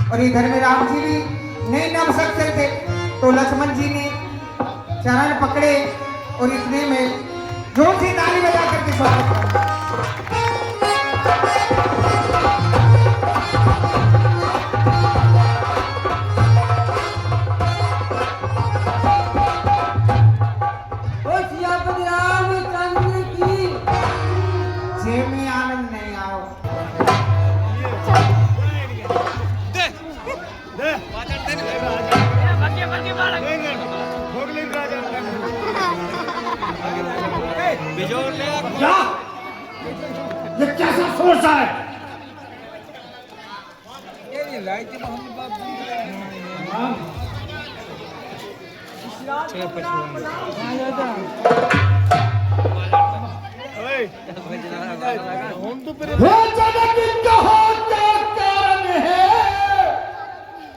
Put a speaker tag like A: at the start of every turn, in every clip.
A: और इधर में राम जी भी नहीं नाम सकते थे, तो लक्ष्मण जी ने चरण पकड़े और इतने में जोर से ताली बजा करके स्वागत किया।
B: क्या? ये कैसा सोच है?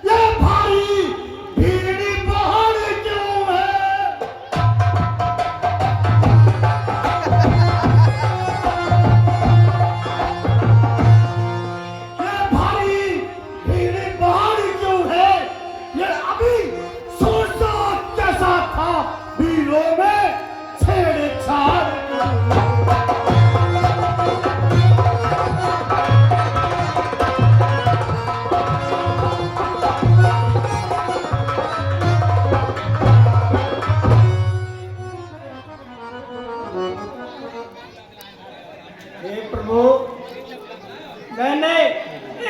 B: ये भारी भीड़ी पहाड़ क्यों है? मैंने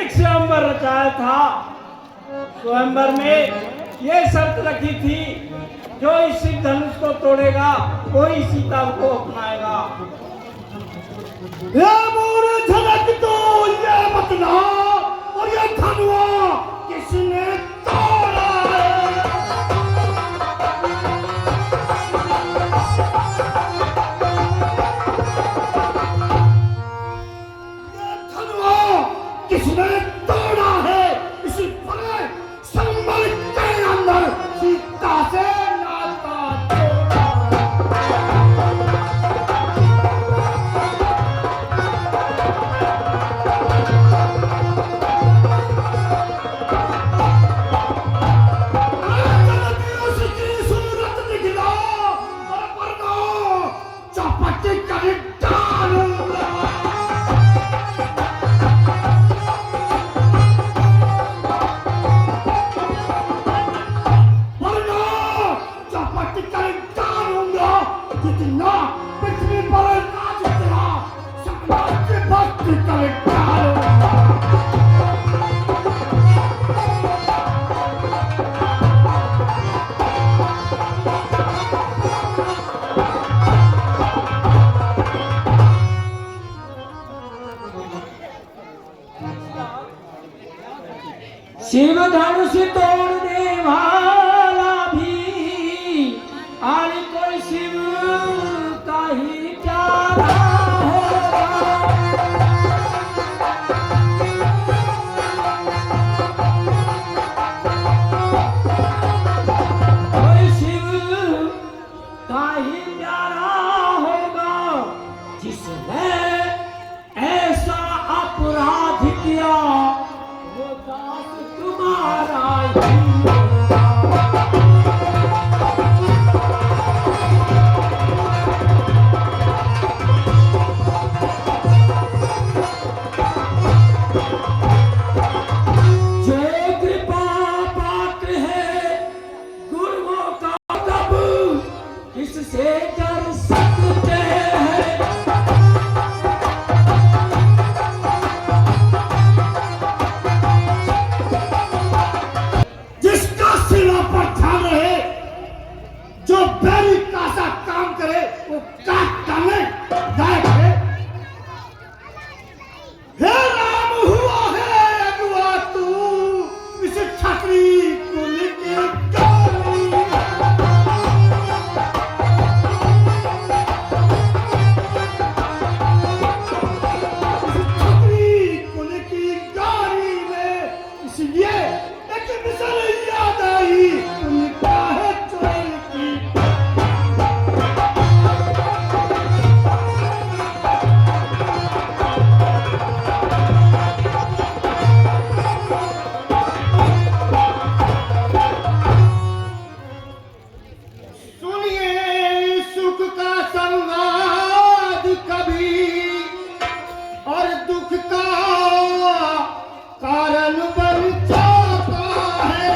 B: एक स्वयंवर रचाया था। स्वयंवर में ये शर्त रखी थी, जो इस धनुष को तोड़ेगा कोई सीता को अपनाएगा। ये मोर झलक तो ये बतना और ये धनुआ किसने तोड़ा है? ये धनुआ किसने तोड़ा है? इसी बड़े संबल के अंदर सीता से नाता जोड़ा। उसकी सूरत दिखला और वरना चपटी कर डालूंगा। जितना पृथ्वी पर राज तेरा साम्राज्य भक्ति कर डालूंगा। शिव धनुष तोड़ने वाला भी आज कोई शिव का ही प्यारा होगा। कोई शिव का ही प्यारा होगा, जिसने ऐसा अपराध किया वो दास तुम्हारा ही होगा। जो कृपा पात्र है गुरुओं का तब किससे डर सकते हैं।
C: जिसका सिला पर ध्यान रहे, जो बैरी का सा काम करे वो काट डाले गायब है। हे राम हुआ है अगुआ तू इस छतरी कुल की गाली। इस छतरी कुल की गाली में इसलिए एक मिसल याद आई उनका है चोर की। सुनिए सुख का संवाद कभी और दुख का कारण बन जाता है।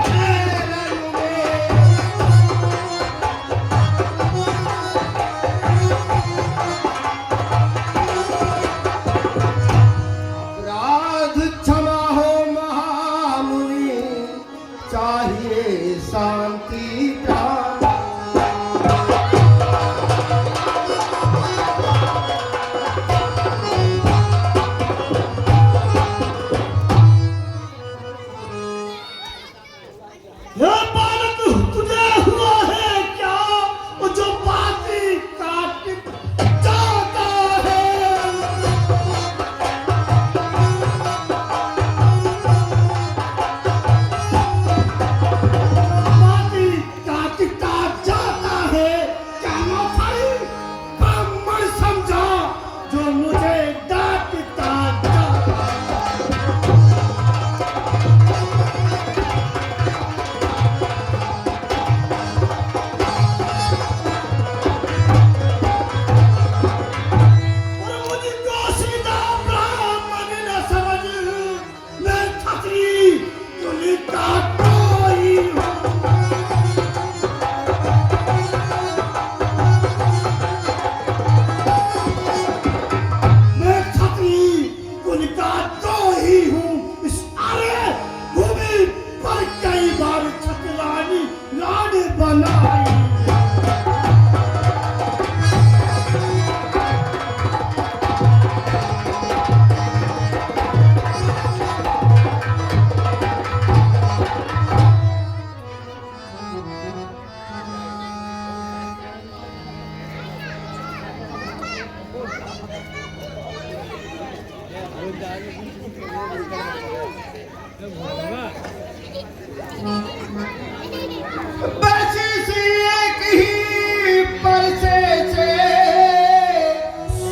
C: है रण में। अपराध क्षमा हो महामुनि, चाहिए शांति प्राण। ये बालक तुझे हुआ है क्या, वो जो बाती काट जाता है। बाती काटता जाता है, क्या ना भाई ब्राह्मण समझा जो मुझे डांटता जाता है। और मुझको सीधा ब्राह्मण न समझ, मैं खत्री तुझे काटता ही हूँ। मैं खत्री तुझे काटता ही हूँ। इस आर्य भूमि पर कई बार छतरानी लाड बनाई। बची सी एक ही परसे से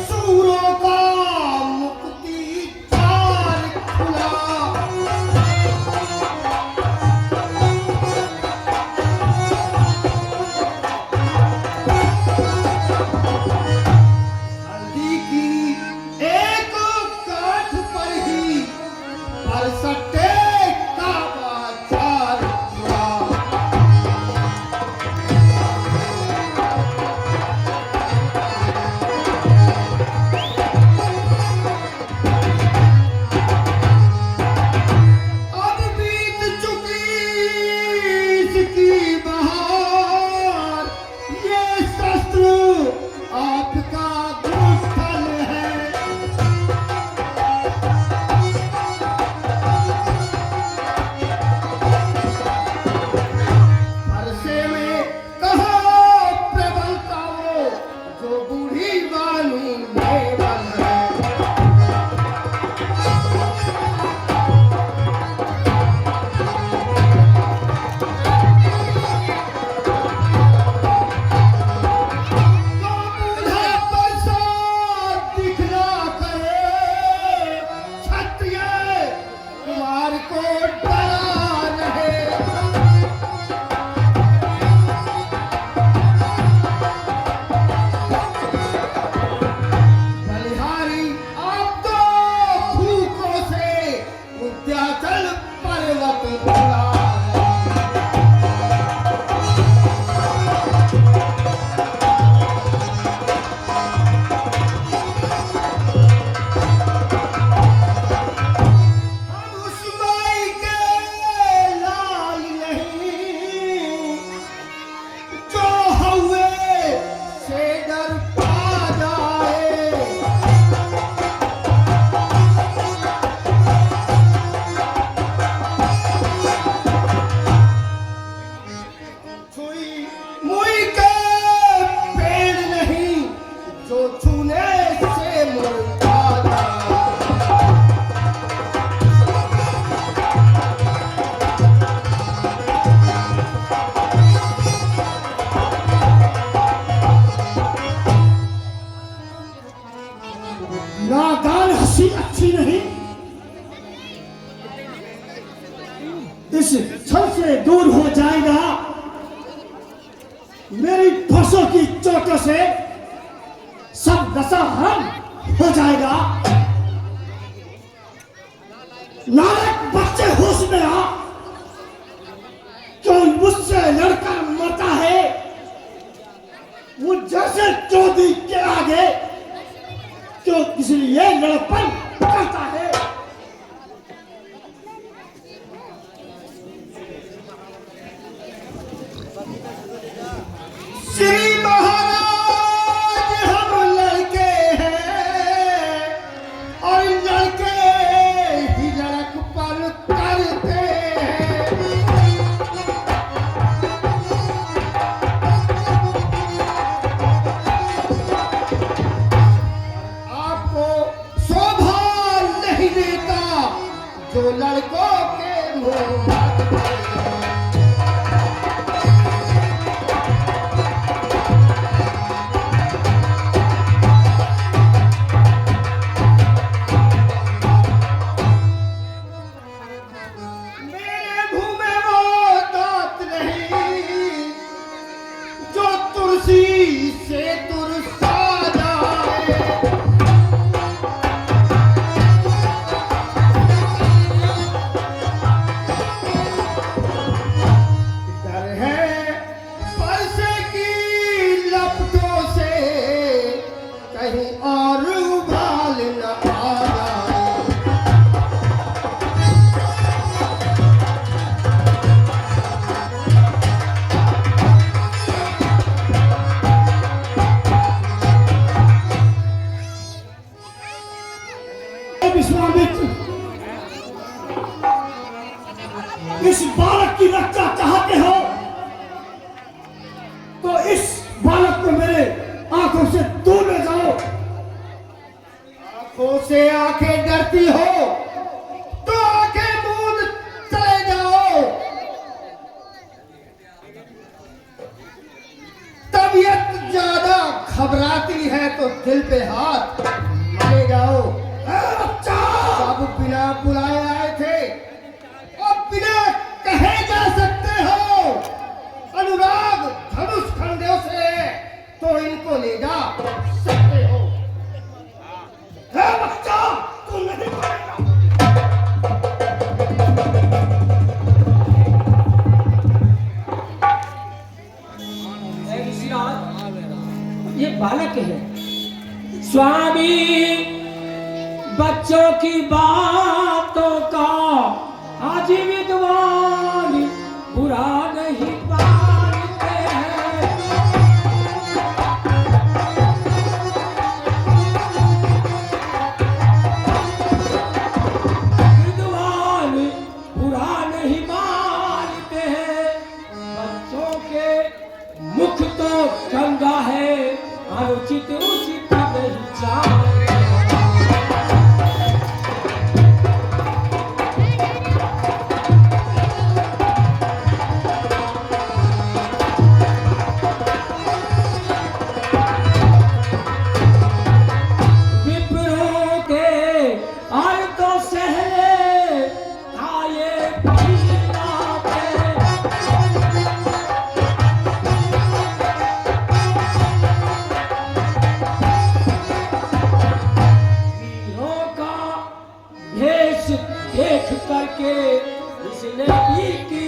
C: सूरों का मुक्ति द्वार खुला। हल्दी की एक काठ पर ही परसटे का बाजार खुला। अब बीत चुकी इसकी बहार, ये शस्त्र आपका गुस्थल है। परसे में कहो प्रबलता वो, जो बूढ़ी वाणी में बल है। कुमार को डरा रहे। बलिहारी आप तो फूकों से विंध्याचल पर्वत उड़ा रहे। हम उस माई के लाल नहीं, जो हुए से डर पा जाए। छुई मुई के पेड़ नहीं, जो छूने से मुर्दा जाए। नादान हंसी अच्छी नहीं, इस छल से दूर हो जाएगा। मेरी फंसों की चोटों से सब नशा हराम हो जाएगा। नालायक बच्चे होश में आ, सबसे चौधरी के आगे जो इसलिए लड़पन करता है। श्री महाराज हम लड़के हैं और लड़के ही लड़कपन करते हैं। आपको शोभा नहीं देता जो लड़कों के मुंह से तुरसा जाए। डर है पैसे की लपटों से कहीं और उबाल न आ जाए। विश्वामित्र, इस बालक की रक्षा चाहते हो तो इस बालक को मेरे आंखों से दूर ले जाओ। आंखों से आंखें डरती हो तो आंखें मूंद चले जाओ। तबीयत ज्यादा घबराती है तो दिल पे हाथ मारे जाओ। सब बिना बुलाए आए थे और बिना कहे जा सकते हो। अनुराग धनुष खंडों से तो इनको ले जा सकते हो। है बच्चा, तू नहीं मारेगा।
B: ये बालक है स्वामी। बच्चों की बातों का आज विद्वान बुरा नहीं मानते हैं। विद्वान बुरा नहीं मानते हैं। बच्चों के मुख तो गंगा है, अनुचित उचित नहीं जानते। देख करके इसने भी की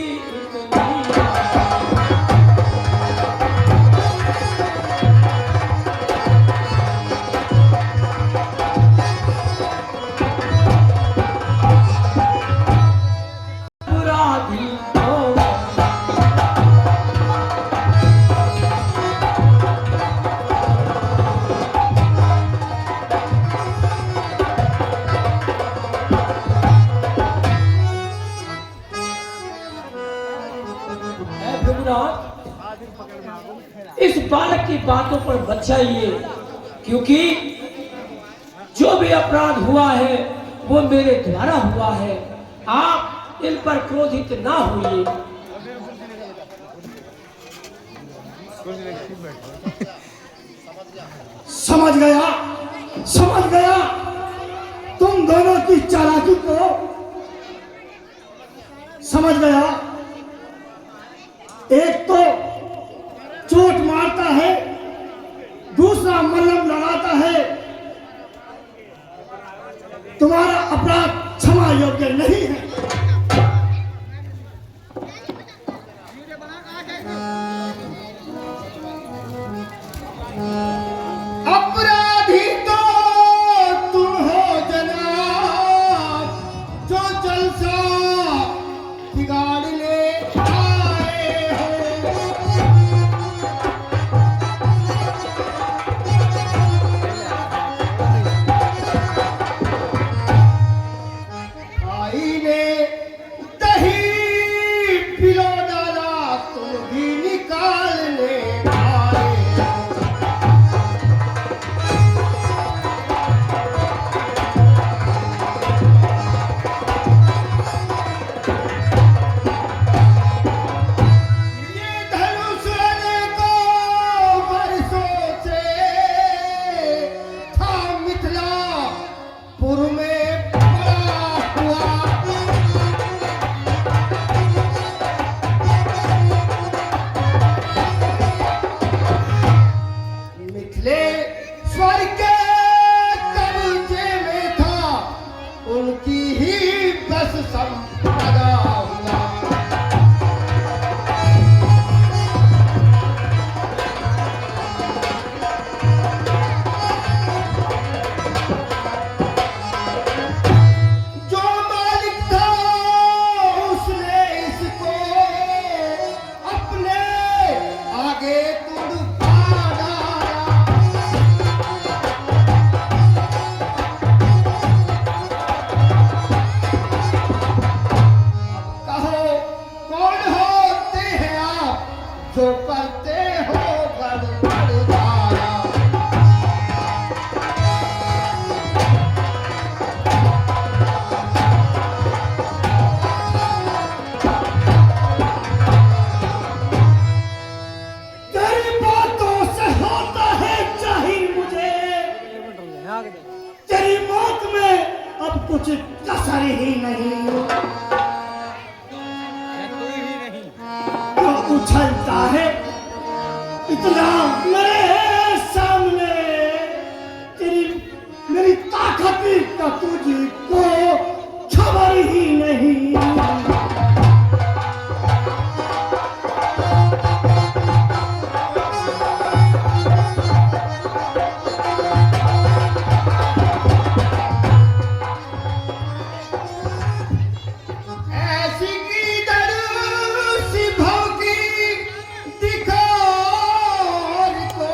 B: इस बालक की बातों पर मत जाइए, क्योंकि जो भी अपराध हुआ है वो मेरे द्वारा हुआ है। आप इन पर क्रोधित ना होइए।
C: समझ गया तुम दोनों की चालाकी को समझ गया। एक तो चोट मारता है, दूसरा मल्लम लगाता है। तुम्हारा अपराध क्षमा योग्य नहीं है। मनसा बिगाड़ने आए हो। आई ने दही पिलो डाला, तुम भी निकालने आए हो। ये धनुष लेने को बरसों से था मिथिलापुर में पड़ा हुआ। मिथिलेश्वर के कब्जे में था, उनकी ही बस संपदा हुआ। जो मालिक था उसने इसको अपने आगे तुड़वा डाला। कहो कौन होते हैं आप, जो करते हो गड़बड़दारा। तेरी बातों से होता है जाहिर मुझे, तेरी मौत में अब कुछ कसर ही नहीं। क्यों उछलता है इतना मेरे सामने, तेरी मेरी ताकत का तुझको खबर ही नहीं। ऐसी की दरूसी भौंकी दिखार को,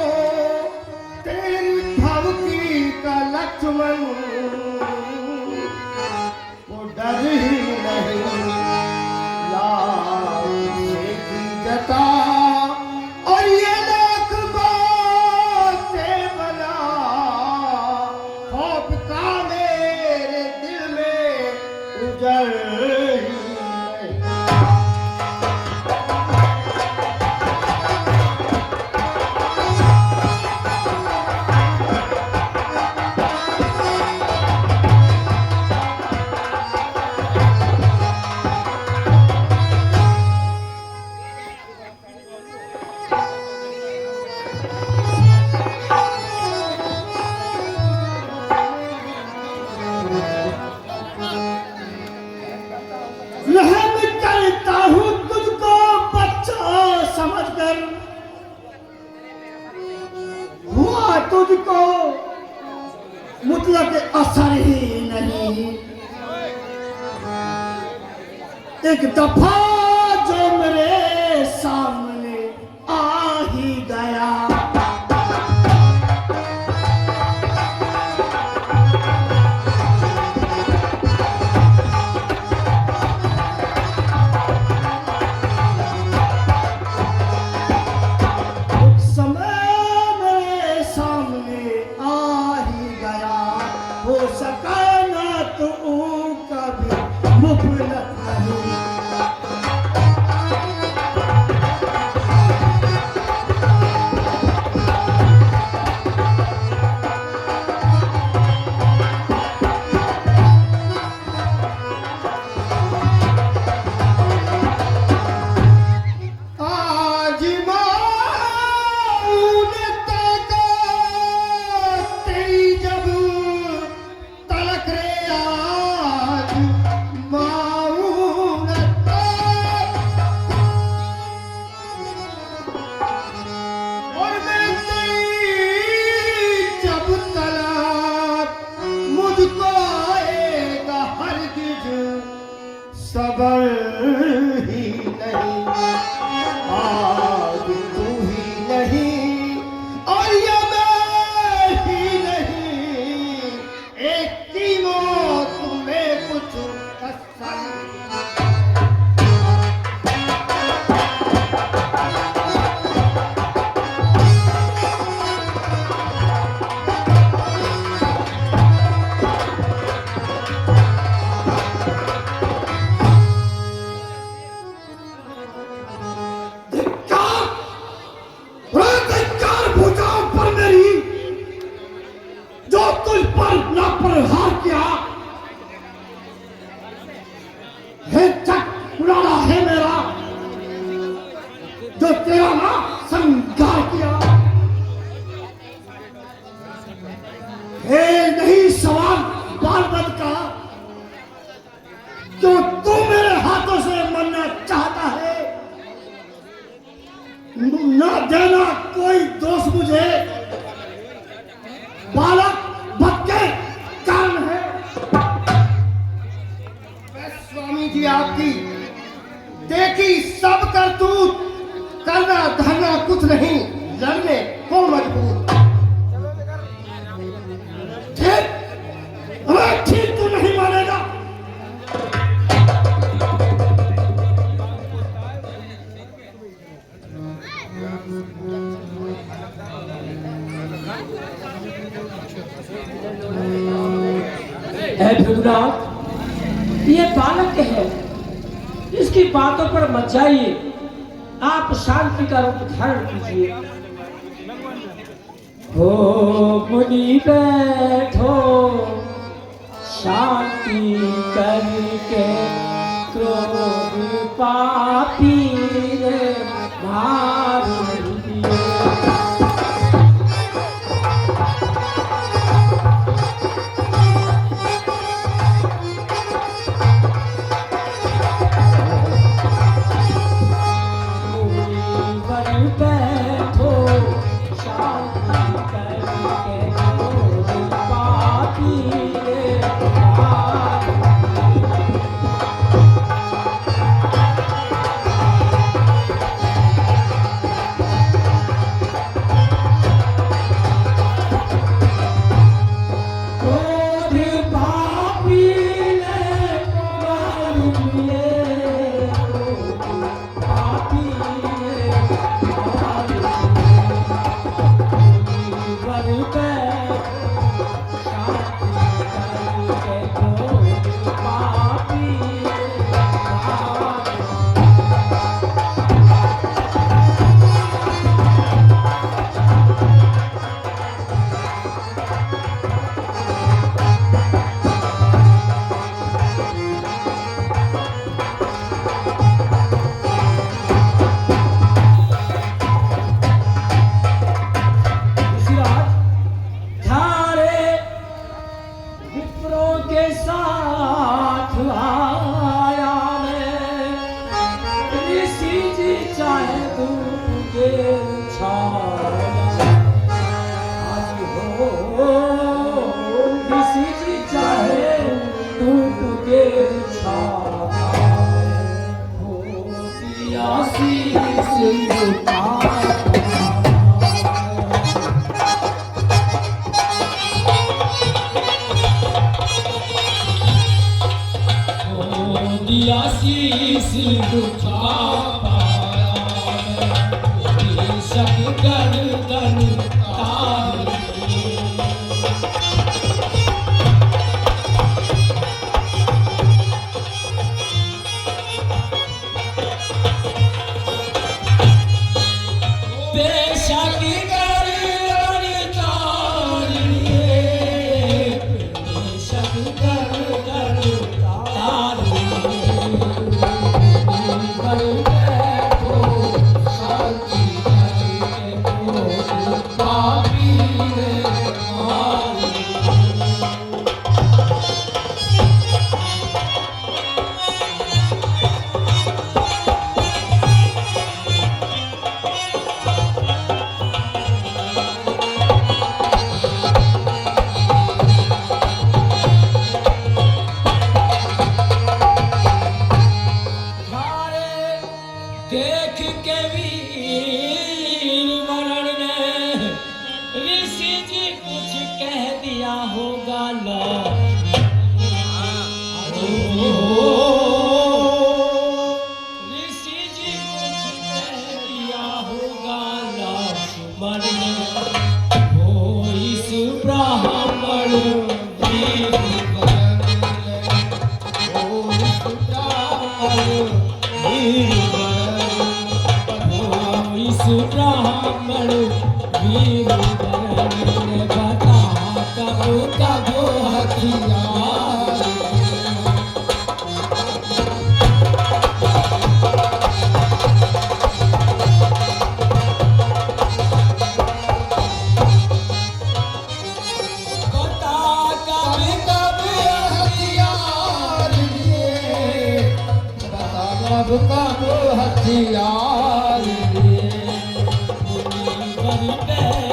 C: तेरी भौंकी का लक्ष्मण वो डर ही नहीं। लाल से की जता और ये लाख बातें बना, खौफ का मेरे दिल में उजड़ ही नहीं। रहम करता हूँ तुझको बच्चा समझकर, हुआ तुझको मुतलक असर ही नहीं। एक दफा जो मेरे सामने आ ही गया, समय मेरे सामने आ ही गया। हो सका ना तो कभी मुफलत नहीं। आज माऊन तक तेरी जब तलक रे, आज माऊन सबर ही नहीं, आज तू ही नहीं और ये मैं ही नहीं, एक की मौत में कुछ कसर। जो तेरा ना संगार किया है, नहीं सवाल बालबद का, जो तू मेरे हाथों से मरना चाहता है, ना देना कोई दोष मुझे बालक भक्के कारण है। मैं स्वामी जी आपकी देखी सब करतूत, करना धरना कुछ नहीं, लड़ने को मजबूर। ठीक ठीक तू नहीं मानेगा।
D: भृगुनाथ, ये बालक है, इसकी बातों पर मत जाइए, आप शांति का रूप धारण कीजिए। हो मुनि बैठो शांति करके, क्रोध पापी ने मार दिए। Papi वीर बरन इस ब्राह्मण वीर बरन बता कब कब हथियार
C: कब कब हथियार लिए
D: मुनि बलि